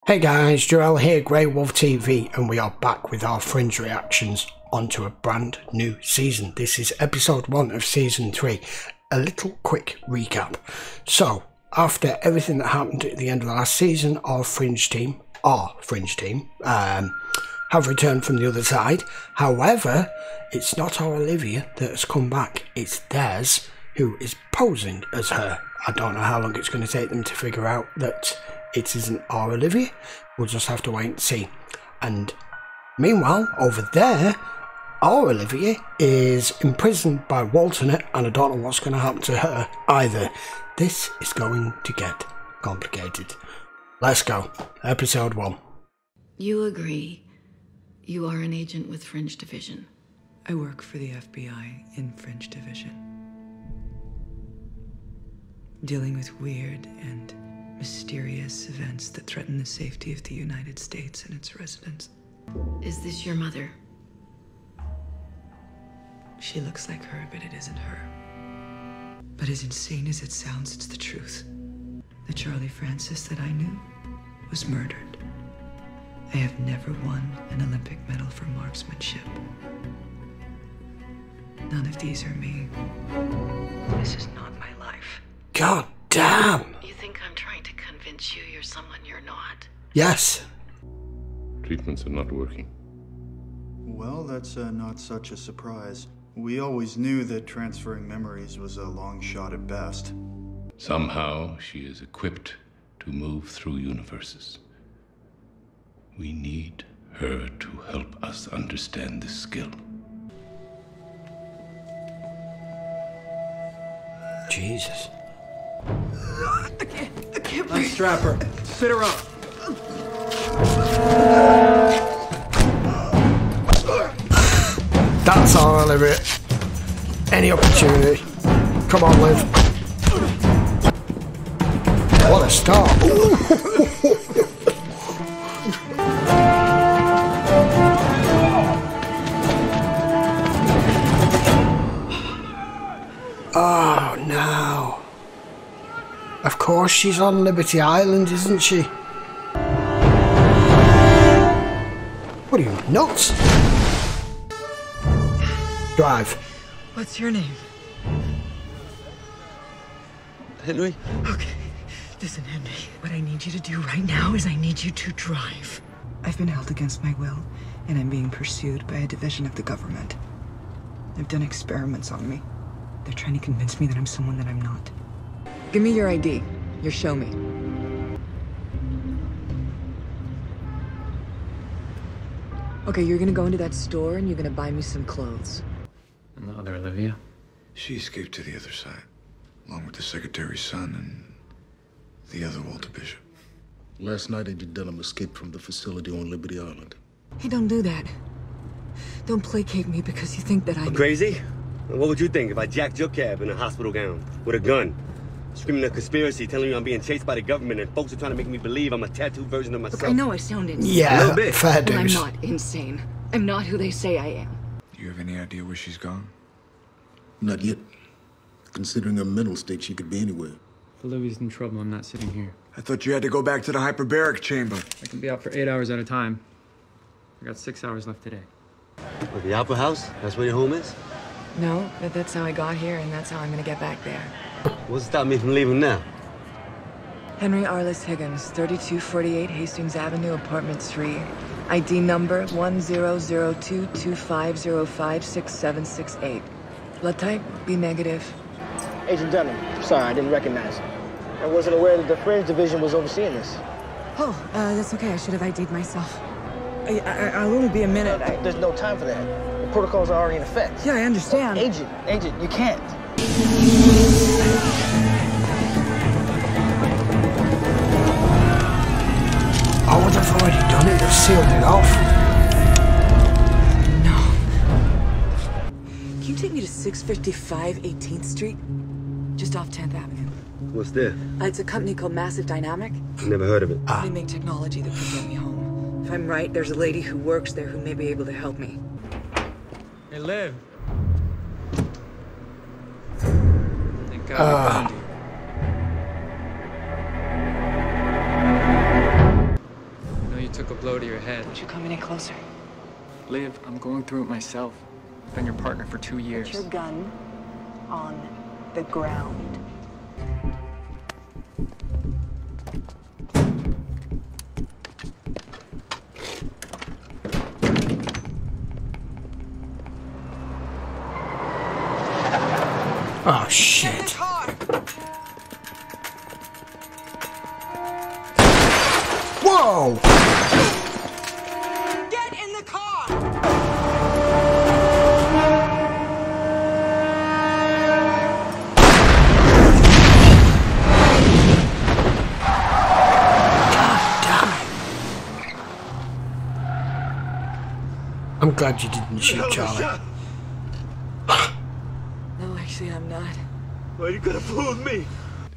Hey guys, Joel here, Grey Wolf TV, and we are back with our Fringe reactions onto a brand new season. This is episode 1 of season 3. A little quick recap. So, after everything that happened at the end of the last season, our Fringe team, have returned from the other side. However, it's not our Olivia that has come back, it's theirs who is posing as her. I don't know how long it's going to take them to figure out that it isn't our Olivia. We'll just have to wait and see. And meanwhile, over there, our Olivia is imprisoned by Walternet, and I don't know what's going to happen to her either. This is going to get complicated. Let's go. Episode 1. You agree you are an agent with Fringe Division? I work for the FBI in Fringe Division, dealing with weird and mysterious events that threaten the safety of the United States and its residents. Is this your mother? She looks like her, but it isn't her. But as insane as it sounds, it's the truth. The Charlie Francis that I knew was murdered. I have never won an Olympic medal for marksmanship. None of these are me. This is not my life. God damn! You think I'm trying to convince you you're someone you're not? Yes. Treatments are not working. Well, that's not such a surprise. We always knew that transferring memories was a long shot at best. Somehow she is equipped to move through universes. We need her to help us understand this skill. Jesus. I can't breathe. Unstrap her. Sit her up. That's our Olivia. Any opportunity. Come on, Liv. What a start. Oh no. Of course she's on Liberty Island, isn't she? What are you, nuts? Drive. What's your name? Henry? Okay, listen, Henry. What I need you to do right now is I need you to drive. I've been held against my will, and I'm being pursued by a division of the government. They've done experiments on me. They're trying to convince me that I'm someone that I'm not. Give me your ID. Your show me. Okay, you're gonna go into that store and you're gonna buy me some clothes. And the other Olivia? She escaped to the other side, along with the secretary's son and the other Walter Bishop. Last night, Agent Dunham escaped from the facility on Liberty Island. Hey, don't do that. Don't placate me because you think that I'm crazy? What would you think if I jacked your cab in a hospital gown with a gun? Screaming a conspiracy, telling you I'm being chased by the government, and folks are trying to make me believe I'm a tattooed version of myself. Look, I know I sound insane. Yeah, a little bit. fair But I'm dues. not insane. I'm not who they say I am. Do you have any idea where she's gone? Not yet. Considering her mental state, she could be anywhere. If Olivia's in trouble, I'm not sitting here. I thought you had to go back to the hyperbaric chamber. I can be out for 8 hours at a time. I got 6 hours left today. What, the Opera House? That's where your home is? No, but that's how I got here, and that's how I'm gonna get back there. What's stopping me from leaving now? Henry Arliss Higgins, 3248 Hastings Avenue, Apartment 3. ID number 100225056768. Blood type, B negative. Agent Dunham, sorry, I didn't recognize you. I wasn't aware that the Fringe Division was overseeing this. Oh, that's okay. I should have ID'd myself. I'll only be a minute. There's no time for that. The protocols are already in effect. Yeah, I understand. Agent, you can't. I would have already done it and sealed it off. No. Can you take me to 655 18th Street? Just off 10th Avenue. What's there? It's a company called Massive Dynamic. Never heard of it. They make technology that can get me home. If I'm right, there's a lady who works there who may be able to help me. Hey, Liv. Thank God we found you. blow to your head. Would you come any closer? Liv, I'm going through it myself. I've been your partner for 2 years. Put your gun on the ground. Oh, shit. Whoa! Get in the car! I'm glad you didn't shoot Charlie. No, actually, I'm not. Why you could have fooled me?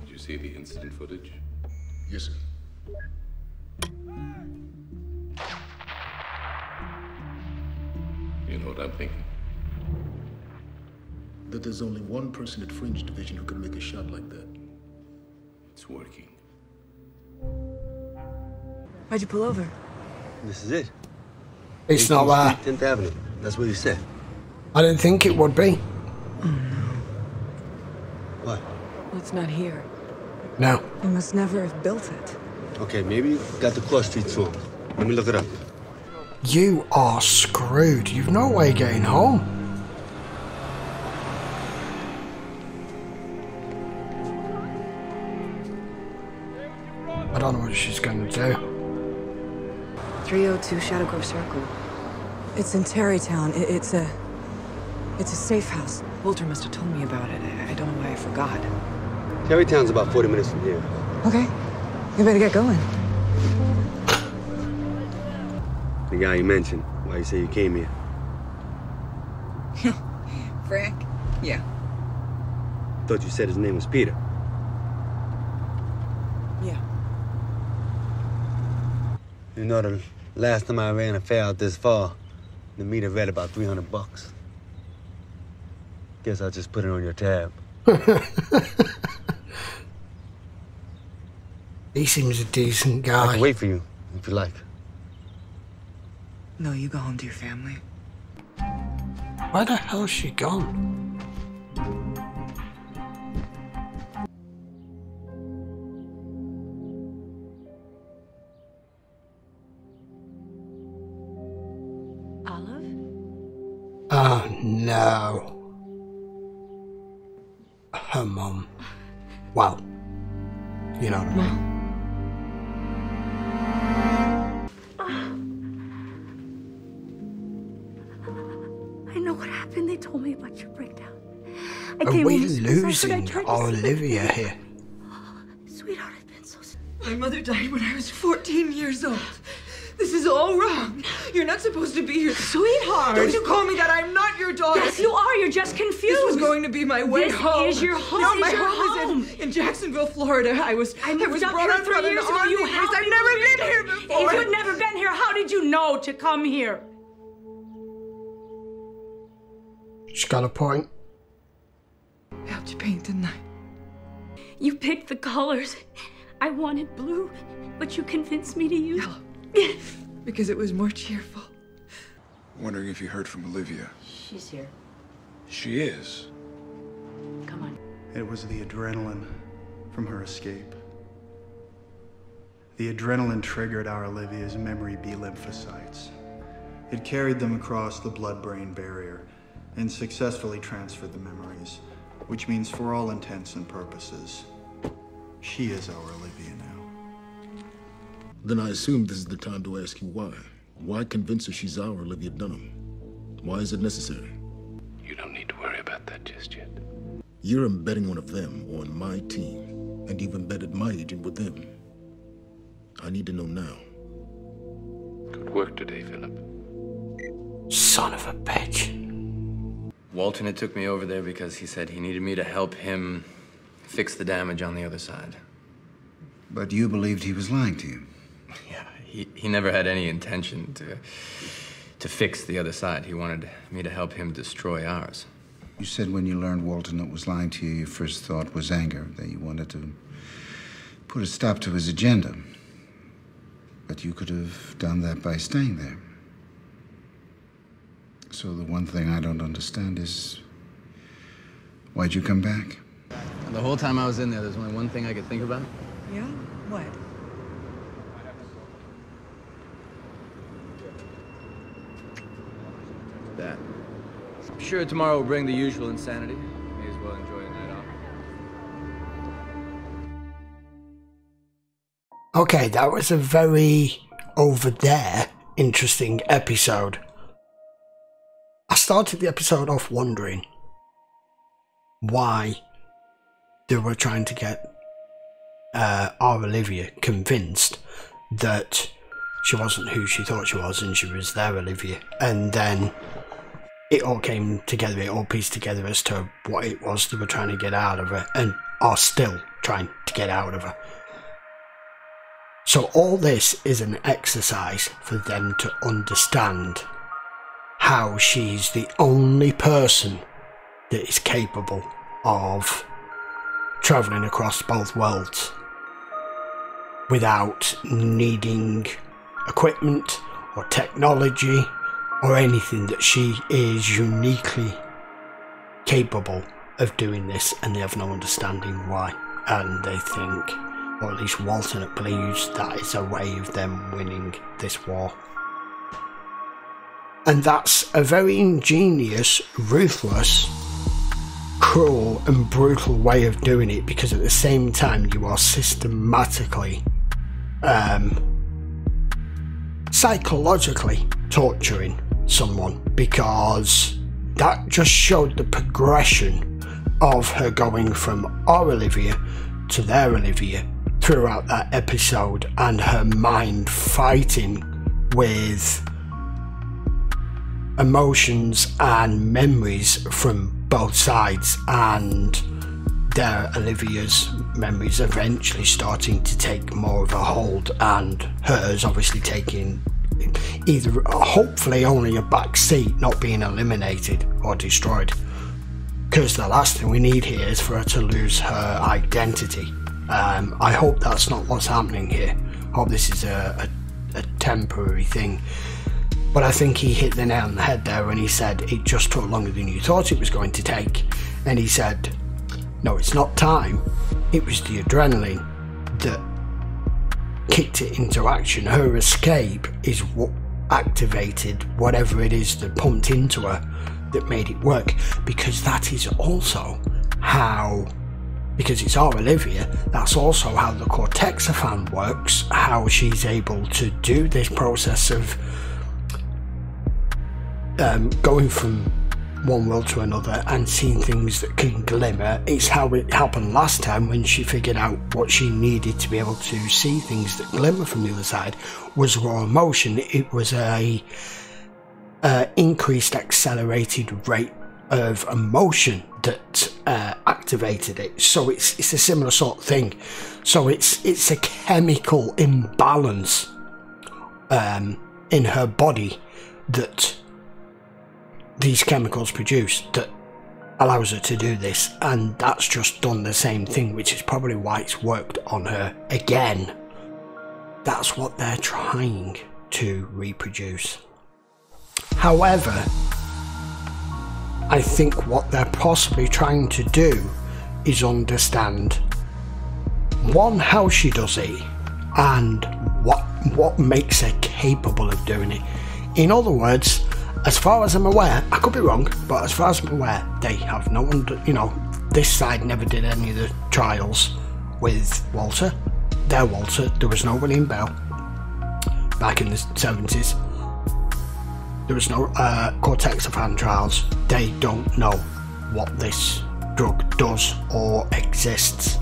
Did you see the incident footage? Yes, sir. You know what I'm thinking? That there's only one person at Fringe Division who can make a shot like that. It's working. Why'd you pull over? This is it. It's not there. 10th Avenue. That's what you said. I didn't think it would be. Oh, no. What? Well, it's not here. No. They must never have built it. Okay, maybe you got the cross streets wrong. Let me look it up. You are screwed. You've no way getting home. I don't know what she's going to do. 302 Shadow Grove Circle. It's in Terrytown. It's a safe house. Walter must have told me about it. I don't know why I forgot. Terrytown's about 40 minutes from here. Okay. You better get going. The guy you mentioned, why you say you came here? Frank? Yeah. Thought you said his name was Peter. Yeah. You know, the last time I ran a fair out this far, the meter read about $300. Guess I'll just put it on your tab. He seems a decent I guy. can wait for you, if you like. No, you go home to your family. Where the hell's she gone? Olive? Oh no. Her mum. Well, you know what I mean. I know what happened. They told me about your breakdown. I Are came we home as soon as I losing heard I tried to Olivia sleep. here? Sweetheart, I've been so sad. My mother died when I was 14 years old. This is all wrong. You're not supposed to be here. Sweetheart! Don't you call me that. I'm not your daughter. Yes, you are. You're just confused. This was going to be my way This home. is your home. No, This my is your home is in Jacksonville, Florida. I was I moved up brought here up 3 on an years ago. army You base. helped I've me never move been here before. If you'd never been here, how did you know to come here? She's got a point. I helped you paint, didn't I? You picked the colors. I wanted blue, but you convinced me to use Yellow. Because it was more cheerful. Wondering if you heard from Olivia. She's here. She is. Come on. It was the adrenaline from her escape. The adrenaline triggered our Olivia's memory B lymphocytes. It carried them across the blood-brain barrier and successfully transferred the memories, which means for all intents and purposes, she is our Olivia now. Then I assume this is the time to ask you why. Why convince her she's our Olivia Dunham? Why is it necessary? You don't need to worry about that just yet. You're embedding one of them on my team, and you've embedded my agent with them. I need to know now. Good work today, Philip. Son of a bitch. Walton took me over there because he said he needed me to help him fix the damage on the other side. But you believed he was lying to you? Yeah, he never had any intention to fix the other side. He wanted me to help him destroy ours. You said when you learned Walton was lying to you, your first thought was anger, that you wanted to put a stop to his agenda. But you could have done that by staying there. So the one thing I don't understand is, why'd you come back? The whole time I was in there, there's only one thing I could think about. Yeah? What? That. I'm sure tomorrow will bring the usual insanity. May as well enjoy the night off. Okay, that was a very over there interesting episode. I started the episode off wondering why they were trying to get our Olivia convinced that she wasn't who she thought she was and she was their Olivia, and then it all came together, it all pieced together as to what it was they were trying to get out of her and are still trying to get out of her. So all this is an exercise for them to understand how she's the only person that is capable of travelling across both worlds without needing equipment or technology or anything, that she is uniquely capable of doing this, and they have no understanding why. And they think, or at least Walton believes, that is a way of them winning this war. And that's a very ingenious, ruthless, cruel and brutal way of doing it, because at the same time you are systematically psychologically torturing someone, because that just showed the progression of her going from our Olivia to their Olivia throughout that episode, and her mind fighting with emotions and memories from both sides, and their Olivia's memories eventually starting to take more of a hold, and hers obviously taking either hopefully only a back seat, not being eliminated or destroyed, because the last thing we need here is for her to lose her identity. I hope that's not what's happening here. I hope this is a temporary thing. But I think he hit the nail on the head there when he said it just took longer than you thought it was going to take. And he said, no, it's not time. It was the adrenaline that kicked it into action. Her escape is what activated whatever it is that pumped into her that made it work. Because that is also how, because it's our Olivia, that's also how the Cortexophane works, how she's able to do this process of going from one world to another and seeing things that can glimmer. It's how it happened last time when she figured out what she needed to be able to see things that glimmer from the other side was raw emotion. It was a increased accelerated rate of emotion that activated it. So it's a similar sort of thing. So it's a chemical imbalance in her body that these chemicals produce that allows her to do this, and that's just done the same thing, which is probably why it's worked on her again. That's what they're trying to reproduce. However, I think what they're possibly trying to do is understand, one, how she does it, and what makes her capable of doing it. In other words, as far as I'm aware, I could be wrong, but as far as I'm aware, they have no this side never did any of the trials with Walter. Their Walter, there was no William Bell back in the 70s. There was no Cortexophane trials. They don't know what this drug does or exists.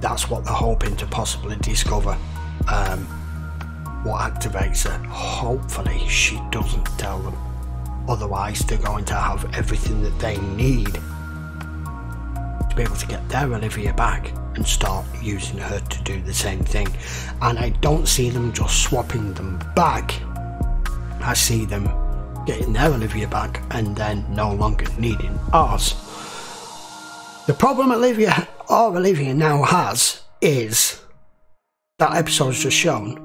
That's what they're hoping to possibly discover. What activates her. Hopefully she doesn't tell them, otherwise they're going to have everything that they need to be able to get their Olivia back and start using her to do the same thing. And I don't see them just swapping them back. I see them getting their Olivia back and then no longer needing ours. The problem our Olivia now has is that episode's just shown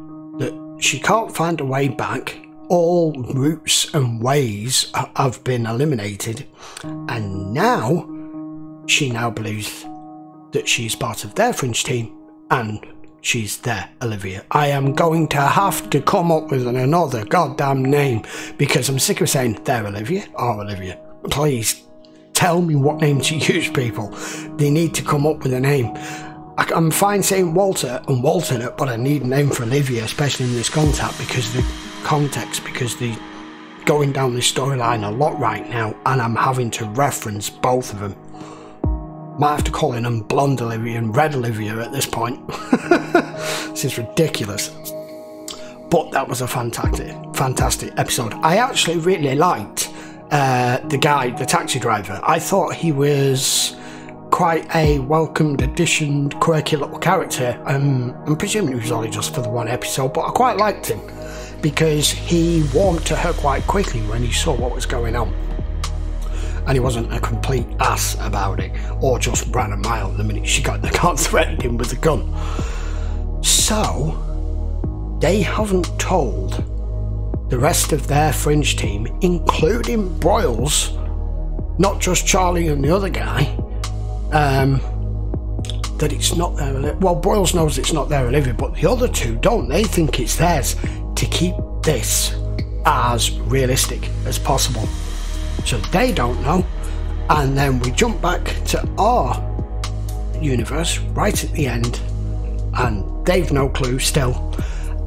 she can't find a way back. All routes and ways have been eliminated, and now she now believes that she's part of their Fringe team and she's their Olivia. I am going to have to come up with another goddamn name because I'm sick of saying they're Olivia or Olivia. Please tell me what name to use, people. They need to come up with a name. I'm fine saying Walter and Walter, but I need a name for Olivia, especially in this context, because they're going down this storyline a lot right now, and I'm having to reference both of them. Might have to call in them Blonde Olivia and Red Olivia at this point. This is ridiculous. But that was a fantastic episode. I actually really liked the guy, the taxi driver. I thought he was quite a welcomed addition, quirky little character. I'm presuming he was only just for the one episode, but I quite liked him because he warmed to her quite quickly when he saw what was going on. And he wasn't a complete ass about it, or just ran a mile the minute she got the car, threatened him with a gun. So, they haven't told the rest of their Fringe team, including Broyles, not just Charlie and the other guy, that it's not their Olivia. Well, Broyles knows it's not their Olivia, but the other two don't. They think it's theirs, to keep this as realistic as possible. So they don't know. And then we jump back to our universe right at the end, and they've no clue still.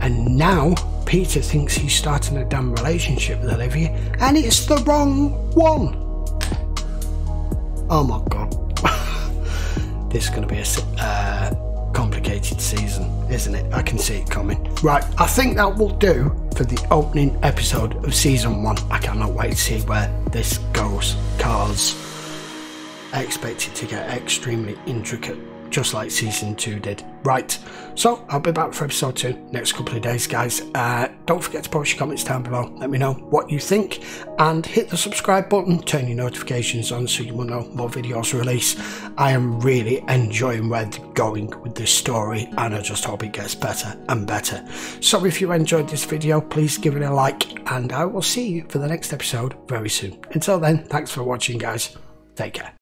And now Peter thinks he's starting a damn relationship with Olivia, and it's the wrong one. Oh my god. This is going to be a complicated season, isn't it? I can see it coming. Right, I think that will do for the opening episode of season 1. I cannot wait to see where this goes, cause I expect it to get extremely intricate, just like season 2 did. Right, so I'll be back for episode 2 next couple of days, guys. Don't forget to post your comments down below. Let me know what you think, and hit the subscribe button, turn your notifications on so you will know more videos release. I am really enjoying where they're going with this story, and I just hope it gets better and better. So if you enjoyed this video, please give it a like, and I will see you for the next episode very soon. Until then, thanks for watching, guys. Take care.